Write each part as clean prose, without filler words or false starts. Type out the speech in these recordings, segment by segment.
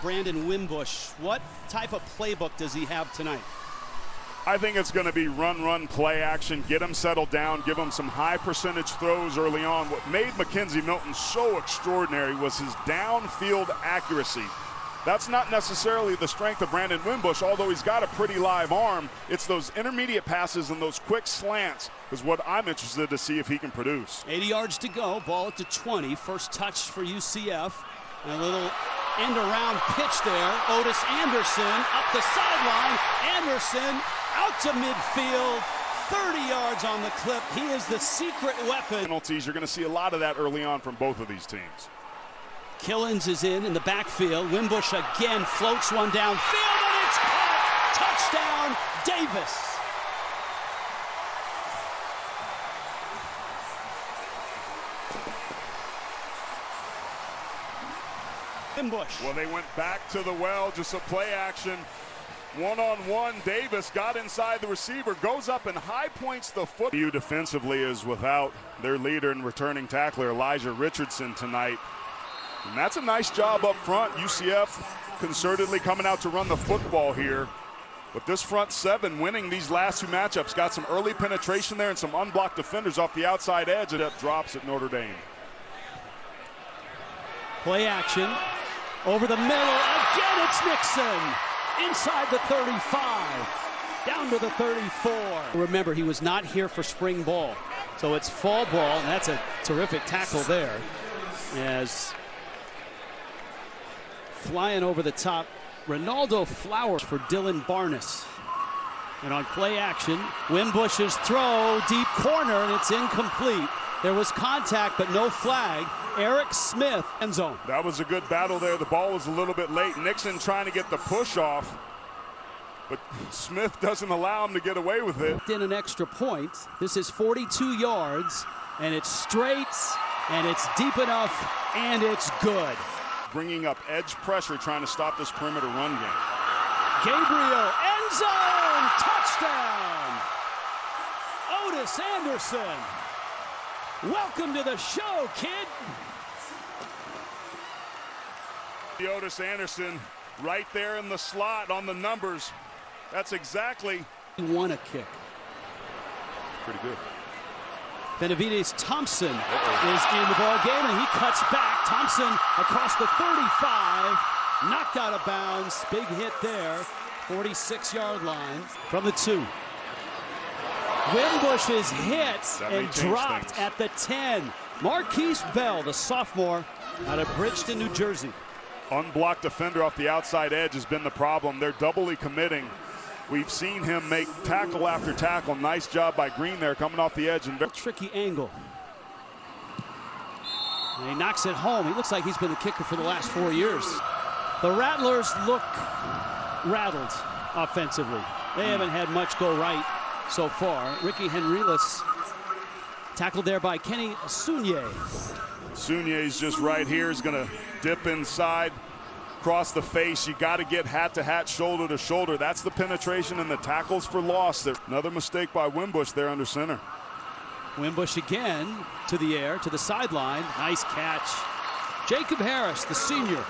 Brandon Wimbush, what type of playbook does he have tonight? I think it's going to be run, play action, get him settled down, give him some high percentage throws early on. What made McKenzie Milton so extraordinary was his downfield accuracy. That's not necessarily the strength of Brandon Wimbush, although he's got a pretty live arm. It's those intermediate passes and those quick slants is what I'm interested to see if he can produce. 80 yards to go, ball at the 20. First touch for UCF. And a little end around pitch there. Otis Anderson up the sideline. Anderson out to midfield. 30 yards on the clip. He is the secret weapon. Penalties, you're going to see a lot of that early on from both of these teams. Killens is in the backfield. Wimbush again floats one downfield, and it's caught. Touchdown, Davis. Wimbush. Well, they went back to the well, just a play action. One-on-one, Davis got inside the receiver, goes up and high points the foot. Defensively is without their leader and returning tackler, Elijah Richardson, tonight. And that's a nice job up front. UCF concertedly coming out to run the football here. But this front seven winning these last two matchups, got some early penetration there and some unblocked defenders off the outside edge. It up drops at Notre Dame. Play action. Over the middle. Again, it's Nixon. Inside the 35. Down to the 34. Remember, he was not here for spring ball. So it's fall ball, and that's a terrific tackle there. As flying over the top, Ronaldo Flowers for Dylan Barnes. And on play action, Wimbush's throw, deep corner, and it's incomplete. There was contact, but no flag. Eric Smith, end zone. That was a good battle there. The ball was a little bit late. Nixon trying to get the push off, but Smith doesn't allow him to get away with it. In an extra point. This is 42 yards, and it's straight, and it's deep enough, and it's good. Bringing up edge pressure, trying to stop this perimeter run game. Gabriel, end zone, touchdown. Otis Anderson. Welcome to the show, kid. Otis Anderson right there in the slot on the numbers. That's exactly. He won a kick. Pretty good. Benavides Thompson is in the ball game, and he cuts back. Thompson across the 35, knocked out of bounds. Big hit there, 46-yard line from the 2. Wimbush is hit and dropped at the 10. Marquise Bell, the sophomore, out of Bridgeton, New Jersey. Unblocked defender off the outside edge has been the problem. They're doubly committing. We've seen him make tackle after tackle. Nice job by Green there, coming off the edge. And tricky angle. And he knocks it home. He looks like he's been the kicker for the last 4 years. The Rattlers look rattled offensively. They haven't had much go right so far. Ricky Henriles tackled there by Kenny Sunye. Sunye's just right here. He's going to dip inside, cross the face. You got to get hat to hat, shoulder to shoulder. That's the penetration and the tackles for loss. Another mistake by Wimbush there under center. Wimbush again to the air, to the sideline. Nice catch. Jacob Harris, the senior.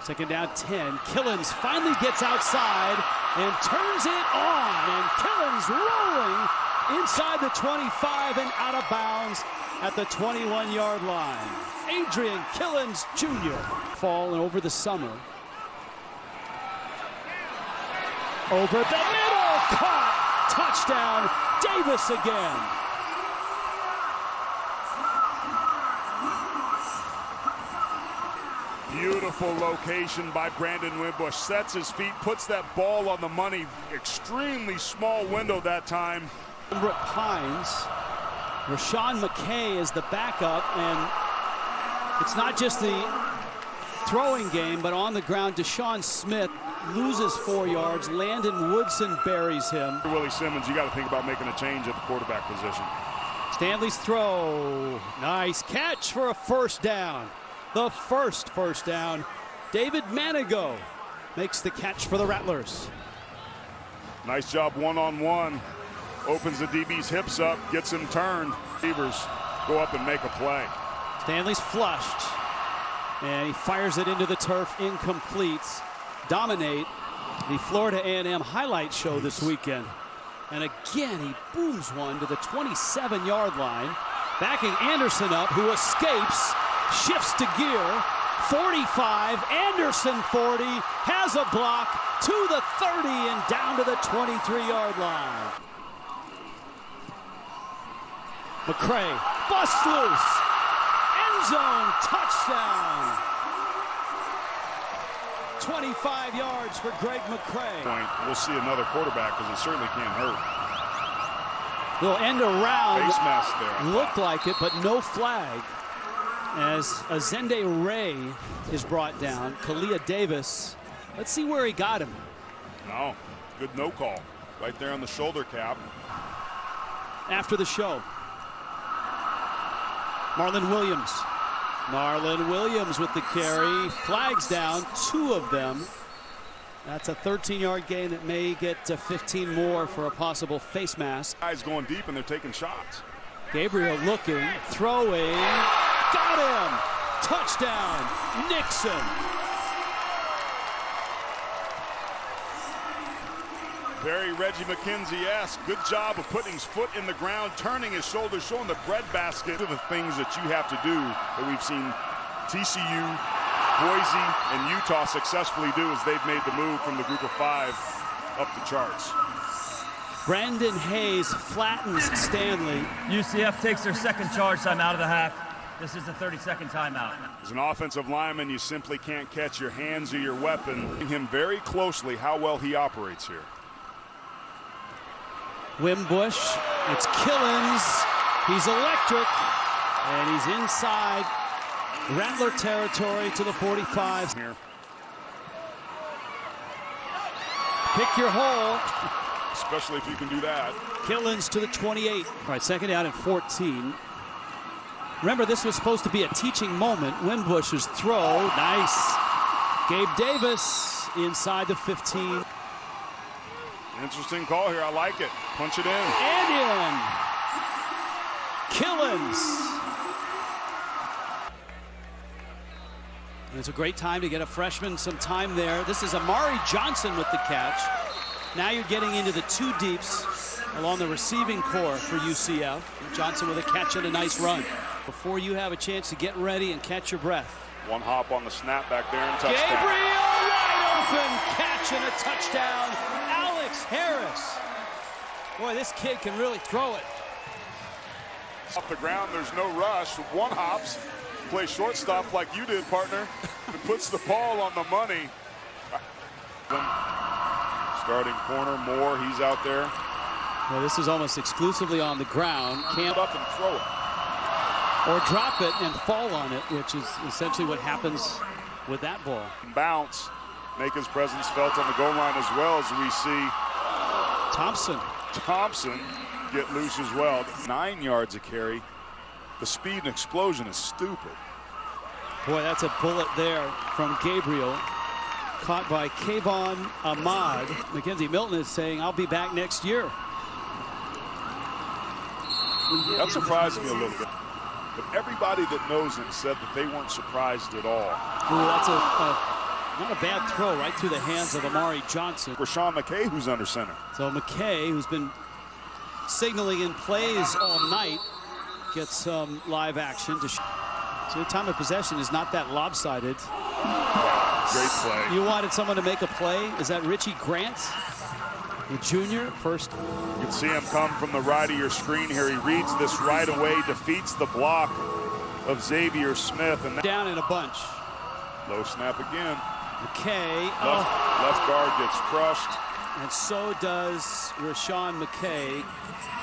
Second down 10. Killens finally gets outside and turns it on. And Killens rolling inside the 25 and out of bounds at the 21-yard line. Adrian Killens Jr. Fall and over the summer. Over the middle, caught. Touchdown, Davis again. Beautiful location by Brandon Wimbush. Sets his feet, puts that ball on the money. Extremely small window that time. Pembroke Pines, where Shawn Mckay is the backup, and it's not just the throwing game, but on the ground, Deshaun Smith loses 4 yards. Landon Woodson buries him. Willie Simmons, you got to think about making a change at the quarterback position. Stanley's throw. Nice catch for a first down. The first down. David Manigo makes the catch for the Rattlers. Nice job one-on-one. Opens the DB's hips up, gets him turned. Receivers go up and make a play. Stanley's flushed. And he fires it into the turf, incomplete. Dominate the Florida A&M highlight show this weekend. And again, he booms one to the 27-yard line. Backing Anderson up, who escapes, shifts to gear. 45, Anderson 40, has a block to the 30 and down to the 23-yard line. McCray busts loose. End zone touchdown. 25 yards for Greg McCray. We'll see another quarterback because it certainly can't hurt. Little end around. Face mask there. Looked like it, but no flag. As Azende Ray is brought down. Kalia Davis. Let's see where he got him. No, good no call. Right there on the shoulder cap. After the show. Marlon Williams. Marlon Williams with the carry. Flags down, 2 of them. That's a 13-yard gain that may get to 15 more for a possible face mask. Guys going deep and they're taking shots. Gabriel looking, throwing, got him! Touchdown, Nixon. Very Reggie McKenzie-esque. Good job of putting his foot in the ground, turning his shoulders, showing the breadbasket. These are the things that you have to do that we've seen TCU, Boise, and Utah successfully do as they've made the move from the group of 5 up the charts. Brandon Hayes flattens Stanley. UCF takes their second charge time out of the half. This is the 30-second timeout. As an offensive lineman, you simply can't catch your hands or your weapon. Him very closely how well he operates here. Wimbush, it's Killens. He's electric, and he's inside Rattler territory to the 45. Here. Pick your hole. Especially if you can do that. Killens to the 28. All right, second down and 14. Remember, this was supposed to be a teaching moment. Wimbush's throw, nice. Gabe Davis inside the 15. Interesting call here. I like it. Punch it in. And in. Killens. And it's a great time to get a freshman some time there. This is Amari Johnson with the catch. Now you're getting into the 2 deeps along the receiving core for UCF. Johnson with a catch and a nice run. Before you have a chance to get ready and catch your breath. One hop on the snap back there and touchdown. Gabriel wide open catch and a touchdown. Alex Harris. Boy, this kid can really throw it. Off the ground, there's no rush. One hops, plays shortstop like you did, partner. And puts the ball on the money. Starting corner, Moore, he's out there. Well, this is almost exclusively on the ground. Can't up and throw it. Or drop it and fall on it, which is essentially what happens with that ball. Bounce, make his presence felt on the goal line as well as we see Thompson get loose as well. 9 yards a carry. The speed and explosion is stupid. Boy, that's a bullet there from Gabriel. Caught by Kayvon Ahmad. Mackenzie Milton is saying, I'll be back next year. That surprised me a little bit. But everybody that knows him said that they weren't surprised at all. Ooh, that's not a bad throw right through the hands of Amari Johnson. For Shawn Mckay, who's under center. So Mckay, who's been signaling in plays all night, gets some live action. So the time of possession is not that lopsided. Great play. You wanted someone to make a play? Is that Richie Grant, the junior? First. You can see him come from the right of your screen here. He reads this right away, defeats the block of Xavier Smith. And down in a bunch. Low snap again. McKay. Left guard gets crushed. And so does Rashawn McKay.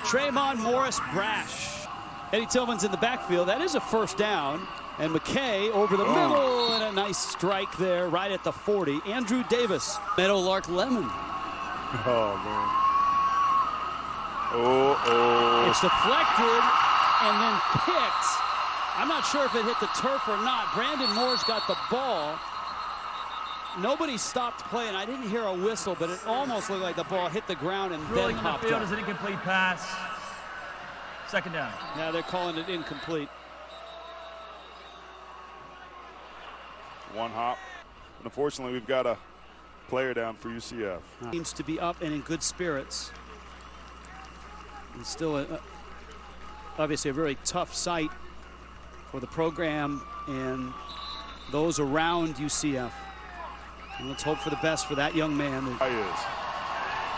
Trayvon Morris Brash. Eddie Tillman's in the backfield. That is a first down. And McKay over the middle, and a nice strike there right at the 40. Andrew Davis, Meadowlark Lemon. Oh, man. It's deflected and then picked. I'm not sure if it hit the turf or not. Brandon Moore's got the ball. Nobody stopped playing. I didn't hear a whistle, but it almost looked like the ball hit the ground and then popped the field up. is an incomplete pass. Second down. Now they're calling it incomplete. one hop. And unfortunately, we've got a player down for UCF. Seems to be up and in good spirits. It's still obviously a very tough sight for the program and those around UCF. And let's hope for the best for that young man.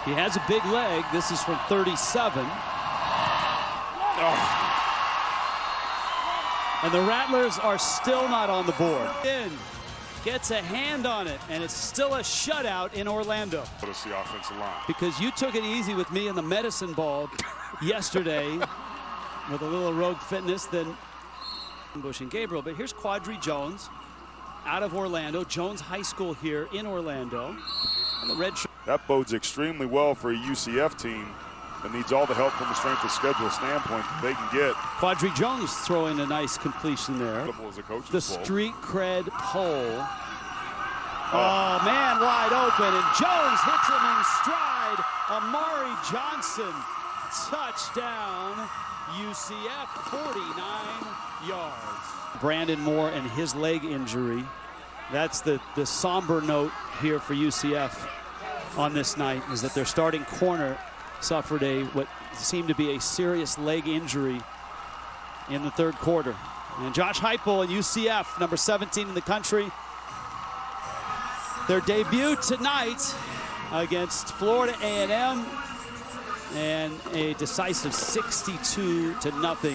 He has a big leg. This is from 37. Oh. And the Rattlers are still not on the board. Gets a hand on it, and it's still a shutout in Orlando. Notice the offensive line. Because you took it easy with me in the medicine ball yesterday with a little rogue fitness than Bush and Gabriel. But here's Quadri Jones out of Orlando. Jones High School here in Orlando. And the red shirt. That bodes extremely well for a UCF team that needs all the help from a strength of schedule standpoint that they can get. Quadri Jones throwing a nice completion there. The street cred pole. Oh, man, wide open, and Jones hits him in stride. Amari Johnson, touchdown, UCF, 49 yards. Brandon Moore and his leg injury. That's the somber note here for UCF on this night, is that their starting corner suffered what seemed to be a serious leg injury in the third quarter. And Josh Heupel and UCF, number 17 in the country, their debut tonight against Florida A&M, and a decisive 62-0.